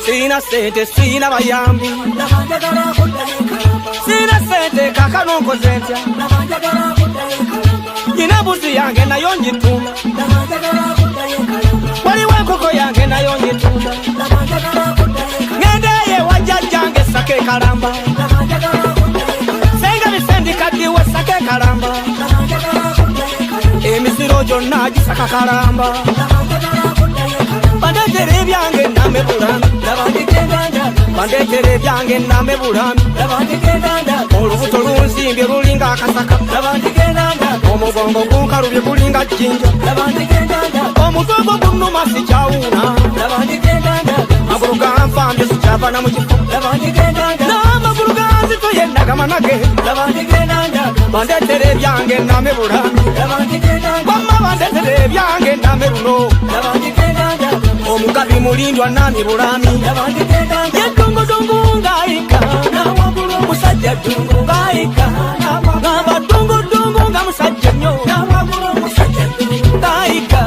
Sina sente, sina bayambi, sina sente kakanonko zentya, nina buzi yange nayo njitunda, waliwo enkoko yange nayo njitunda, ngendeye wajjajjange sake kalamba, senga bisendi kadiwe sake kalamba, emisiro gyonna gisaka kalamba, bandekere byange name bulami, bandekere byange name bulami, olubuto lunsimbye lulinga akasaka, omugongo gunkalubye gulinga jjinja, omutwe gwo gunnuma sikyawuuna, amagulu ganfambye sikyava mu kifo, n'amagulu ganzitoye nagamanage, bandekere byange name bulami, bamma bandekere byange name luno, omugabi mulindwa nami bulami, yedungu dungu ngaika, musajja dungu ngaika, ngamba dungu dungu nga musajja nnyo, ngaika,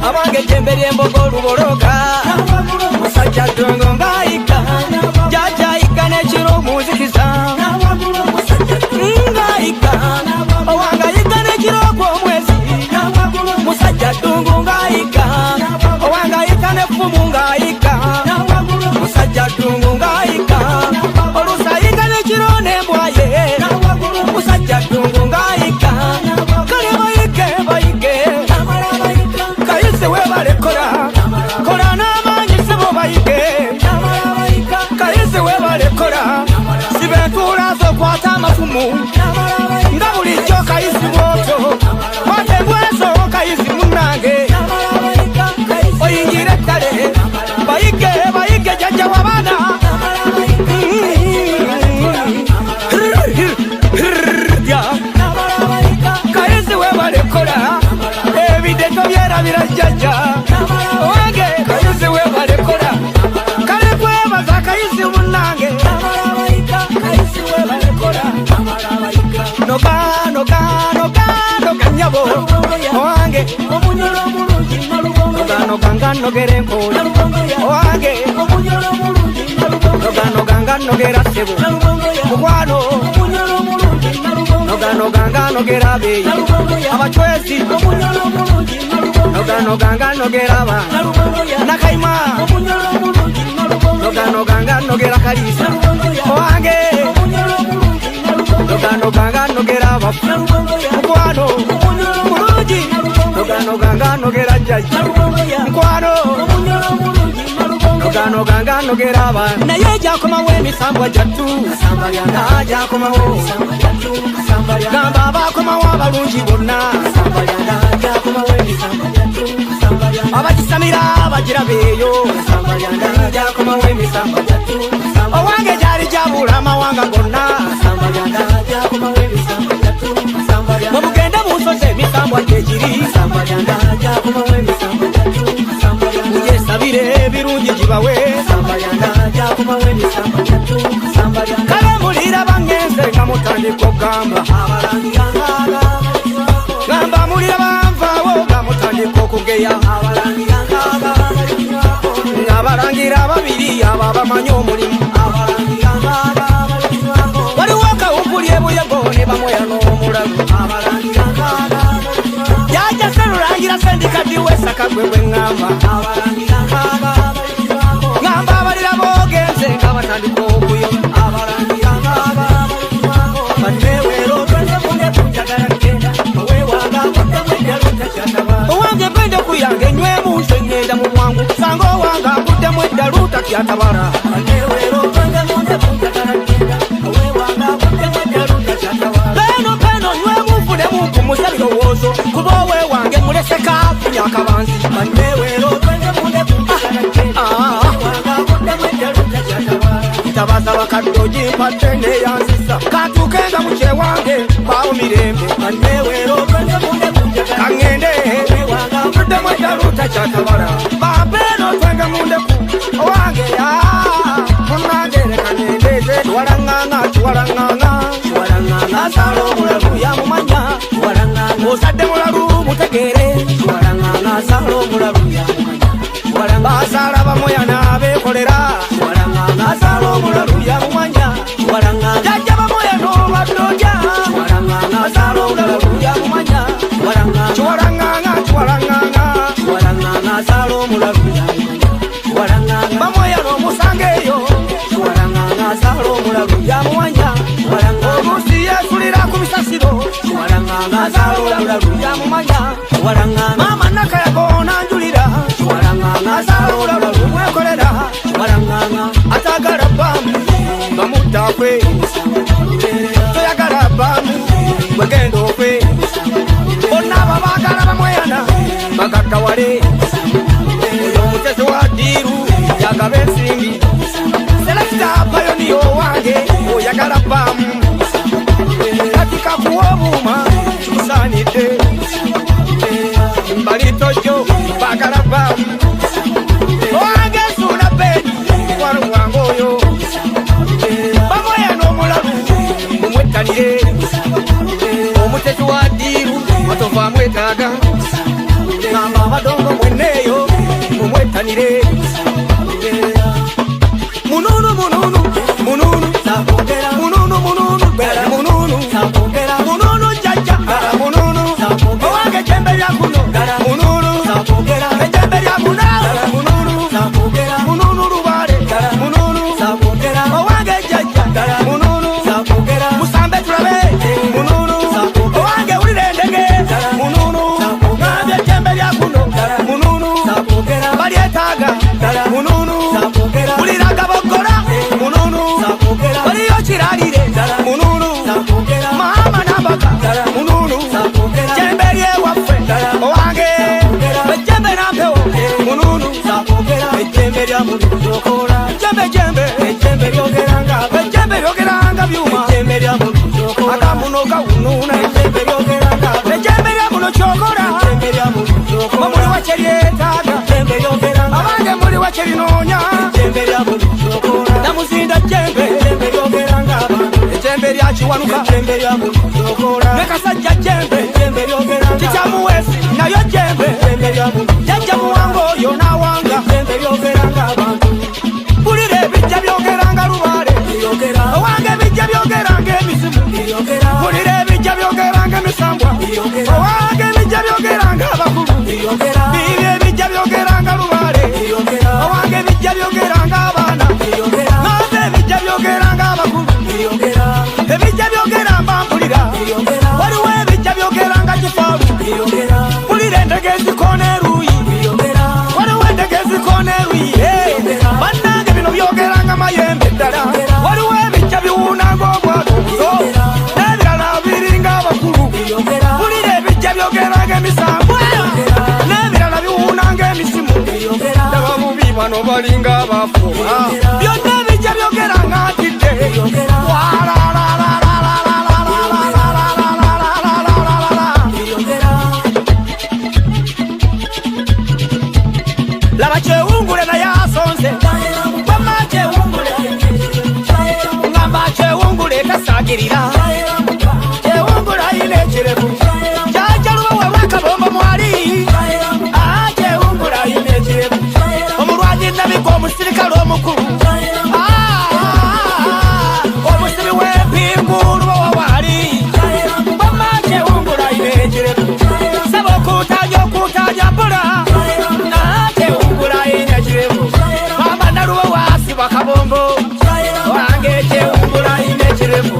abange jembe ly'embogo lubologa, musajja dungu ngaika, jajaika n'ekiro munzikiza, ngaika, owangayika n'ekiro gw'omwezi, musajja dungu ngaika, owangayika n'effumu ngaika, musajja dungu ngaika, olusayika n'ekiro n'embwaye, musajja dungu ngaika, kale bayige bayige, kayise webale kola, kola n'amaanyi sebo bayige, kayise webale kola, sibentuula zokwata amafumu, nga bulijjo kayisi bwotyo, kwata engwezo kayisi munnange, oyingira ettale, bayige bayige jjajja w'abaana, kayisi webale kola, ebideto byerabira jjajja owange, kayisi webale kola, kale kwebaza kayisi munnange, noga noga noga noga nyabo owange, noga noga nga nogera enkola owange, noga noga nga nogera ssebo mukwano, noga noga nga nogera abeeyi abachwezi, noga noga nga nogera abaana nakayima, noga noga nga nogera kaliisa owange, noga noga nga nogera abafu mukwano mulungi, noga noga nga nogera jjajja mukwano, noga noga nga nogera abaana, naye gyakomawo emisambwa gyattu, gyakomawo gamba abakomawo abalungi bonna, abagisamira abagirabeeyo, owange gyali gyabula amawanga gonna, mumugende munsoze emisambwa gyegiri, mugyesabire ebirungi gibawe, kale mulira bangenze nga mutandika okugamba, gamba mulira banvaawo nga mutandika okugeya, abalangira babiri abo abamanyi omulimu, waliwo akawumpuli ebuyego ne bamoya n'omulalu, jjajja Sserulangira sendikadiwe sakagwe bwe ŋŋamba, ŋŋamba abalira boogenze nga batandika okuyoma, owange bende kuyange nywemu nze ŋŋenda mu bwangu, sanga owange akuddemu eddalu takyatabala, peno nywemu nfunemu nkumuza birowoozo, kuba oweewange muleseka funya akabanzi, tabaza bakadde ogimpadde neyanzisa, katuukenga mu kyewange bawo mirembe, kaŋŋende tuddemu eddalu takyatabala, bampeno twenge mundeku owange munnange leka ngendeeze, tuwalaŋŋaŋa tuwalaŋŋaŋa, asala omulalu yamumanya, osadde mulalu mutegeere, asala omulalu yamumanya, azalula lulalu yamumanya Chiwalangana mama nakayagona njulira Chiwalangana azalula lulalu mwekolera Chiwalangana atagala bamu bamutafwe toyagala bamu wegenda okwe bonna babagala bamweyana bagatawale oyo omutezi wa Ddiiru yagaba ensimbi selekita payoniyo wange oyagala bamu kati kakuwa obuuma kikusaanidde mbalitojo bagala bamu owange nsuula beni wano wange oyo bamweyana omulalu mumwettanire omutezi wa Ddiiru matova amwetaaga ngamba abadongo mwenneeyo mumwettanire mununu mununu mununu sakogera mununu mununu bera mununu sakogera mununu jaja gara mununu owange jembe lya kuno gara mununu sakogera ejembe lya muna gara mununu sakogera mununu lubale gara mununu sakogera owange jaja gara mununu sakogera musambe tulabe mununu owange ulire ndege gara mununu ngambye jembe lya kuno gara mununu sakogera balyetaaga gara mununu ulira gabogora mununu waliyo kiralire mununu mama nambaka mununu jembe lyewaffe owange ejembe nampewo mununu ejembe lya mununu ejembe lyogeranga byuma akamuno kawununa ejembe lya muno kyokola omuli wakyelyetaaga abange muli wakyelinoonya namuzinda jembe ejembe lyakiwanuka nekasajja jembe kikyamuwesi nayo jembe jajja muwanga oyo nawanga bulira ebijja byogeranga lubaale owange ebijja byogeranga emisimu bulira ebijja byogeranga emisambwa owange ebijja byogeranga abakulu bibyo ebijja byogeranga lubaale owange ebijja byogeranga abaana nave ebijja byogeranga abakulu ebijja byogeranga mpulira waliwo ebijja byogeranga kifaalu bulira endege ezikoona eruuyi waliwo endege ezikoona eruuyi bannange bino byogeranga mayembe ddala waliwo ebijja biwuunanga obwato n'ebirala biringa abakulu bulira ebijja byogeranga emisambwa n'ebirala biwuunanga emisimu daba bubi bano balinga abafuuma byonna ebijja byogeranga ntidde laba kyewungule naye asonze bama kyewungule ngamba kyewungule tasaagirira kyewungule ayina ekirevu kyajaluba webwakabombo mwali kyewungule ayina ekirevu omulwaji nabika omusirikale omukulu omusibi w'empingulu bawawali bama kyewungule ayina ekirevu saba okutaja mpula kabombo wange kyewungula ayina ekirevu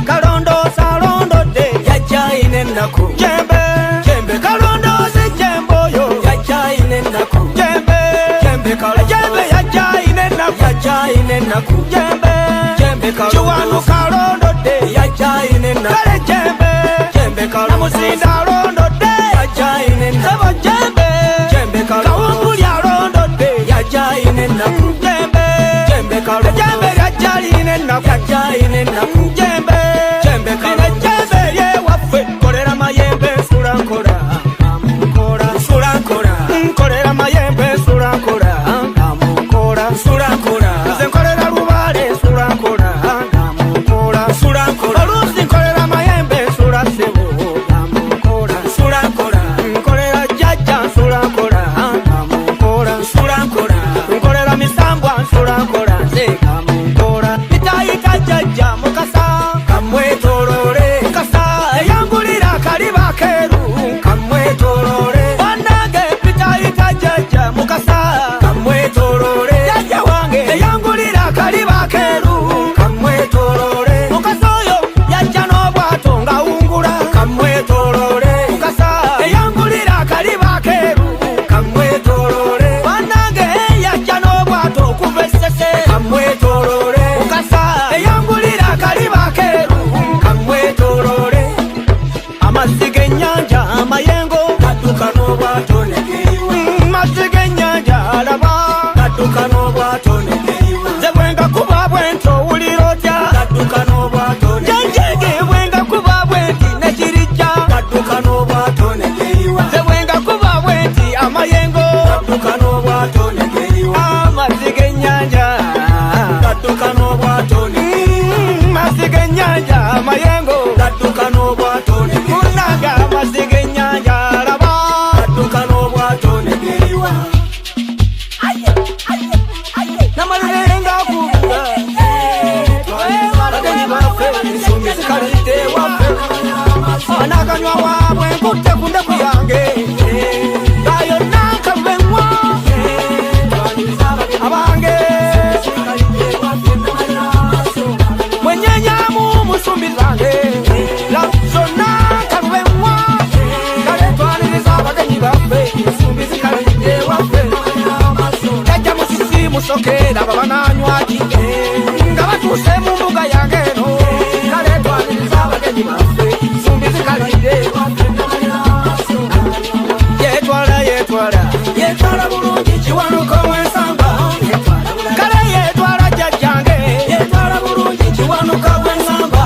kalondoosa alondodde yajja ayina ennaku jembe kalondoosa ejjembe oyo yajja ayina ennaku jembe yajja ayina ennaku jembe kiwanuka alondodde yajja ayina ennaku kale jembe namuzinda alondodde yajja ayina ennaku kawumbuli alondodde yajja ayina ennaku jembe lyajja ayina ennaku jembe lyewaffe kolera mayembe nsula nkola nkolera mayembe nsula nkola nze nkolera lubaale nsula nkola oluusi nkolera mayembe nsula ssebo nkolera jjajja nsula nkola nkolera misambwa nsula nkola nze bitayika jjajja mukasa kamwetolole adduka n'obwato munanga amazzi g'ennyanja alaba adduka n'obwato negeriwa namalire ng'akubula bagenyi baffe ensumbi zikalidde waffe anakanywa waabwe nkutte ku ndeku yange nga yonna nkalubeŋŋwa abange mwenyenyamu musumbi zange zonna nkalubeŋŋwa kale twaniriza abagenyi baffe ensumbi zikalidde waffe jajja musisi musokera baba nanywaki nga batuuse mu mbuga yange eno kale twaniriza abagenyi baffe ensumbi zikalidde yetwala bulungi kiwanuka w'ensamba kale yetwala jjajjange yetwala bulungi kiwanuka w'ensamba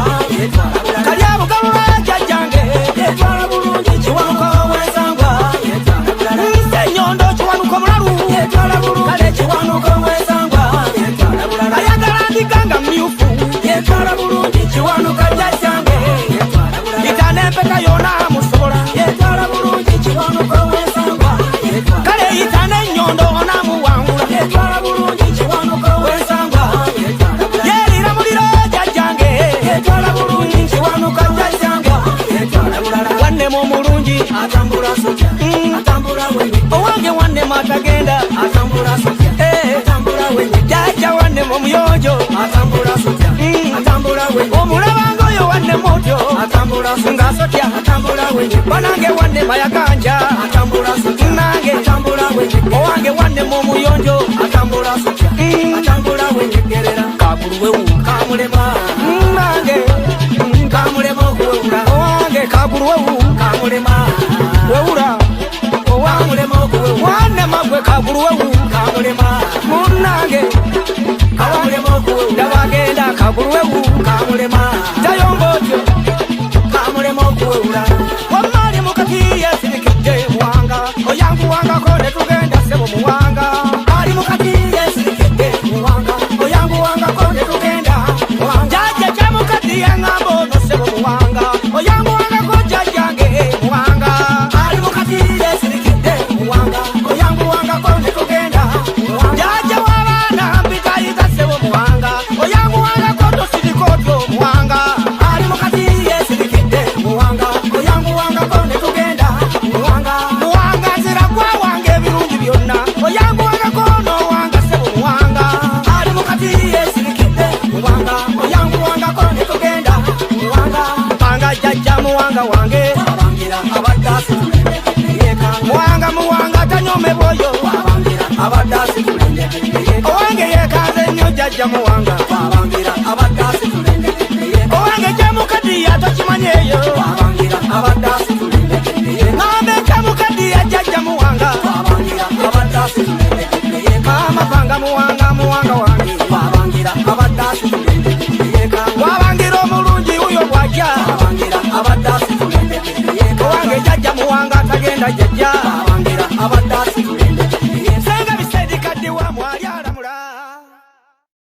kali abugabula jjajjange yetwala bulungi kiwanuka w'ensamba Ssenyondo kiwanuka omulalu yetwala bulungi kale kiwanuka w'ensamba ayagala ndiganga myufu yetwala bulungi kiwanuka jjajjange itana empeka yona musobola yetwala bulungi kiwanuka w'ensamba kale yitana ennyondo onamuwangula yetwala bulungi kiwanuka w'ensamba yerira muliro jjajjange yetwala bulungi kiwanuka jjajjange wannemu omulungi atambula sotya atambula wenye owange wannemu atagenda atambula sotya atambula wenye jjajja wannemu omuyonjo atambula sotya atambula wenye omulabanga oyo wannemu otyo atambula ng'asotya atambula wenye banange wannemu ayaganja atambula sotya nange atambula wenye owange wannemu omuyonjo atambula sotya atambula wenye gerera kakuluwewu kamulema nange kamulema okuwewula owange kakuluwewu kamulema wewula owamulema okuwewula wannema gwe kakuluwewu kamulema munnange kamulema okuwewula ndabagenda kakuluwewu kamulema tayomba otyo kamulema okuwewula wamali mukati yesirikidde muwanga oyanguwangako ne tugenda sebo muwanga ali mukati yesirikidde muwanga oyanguwangako ne tugenda muwanga jajja kya mukati yeŋŋamba ono sebo muwanga oyanguwangako jjajjange muwanga ali mukati yesirikidde muwanga oyanguwangako ne tugenda muwanga jajja w'abaana mpitayita sebo muwanga oyanguwangako tosirika otyo muwanga ali mukati yesirikidde muwanga oyanguwangako ne tugenda muwanga muwanga nzira gwa wange ebirungi byonna oyanguwangako n'owanga sebo muwanga ali mukati yesirikidde muwanga oyanguwangako ne tugenda muwanga mpanga jjajja muwanga wange abangira abadde asitulendekeyeka muwanga tanyomebwa oyo abangira abadde asitulendekeyeka owange yeekaze nnyo jjajja muwanga abangira abadde asitulendekeyeka owange gyemukadiya tokimanyeeyo abangira abadde asitulendekeyeka ngambe kyamukadiya jjajja muwanga abangira abadde asitulendekeyeka amapanga muwanga wange abangira abadde asitulendekeyeka wabangira omulungi wuyo bwajja abangira abadde asitulendekeyeka owange jjajja muwanga atagenda jjajja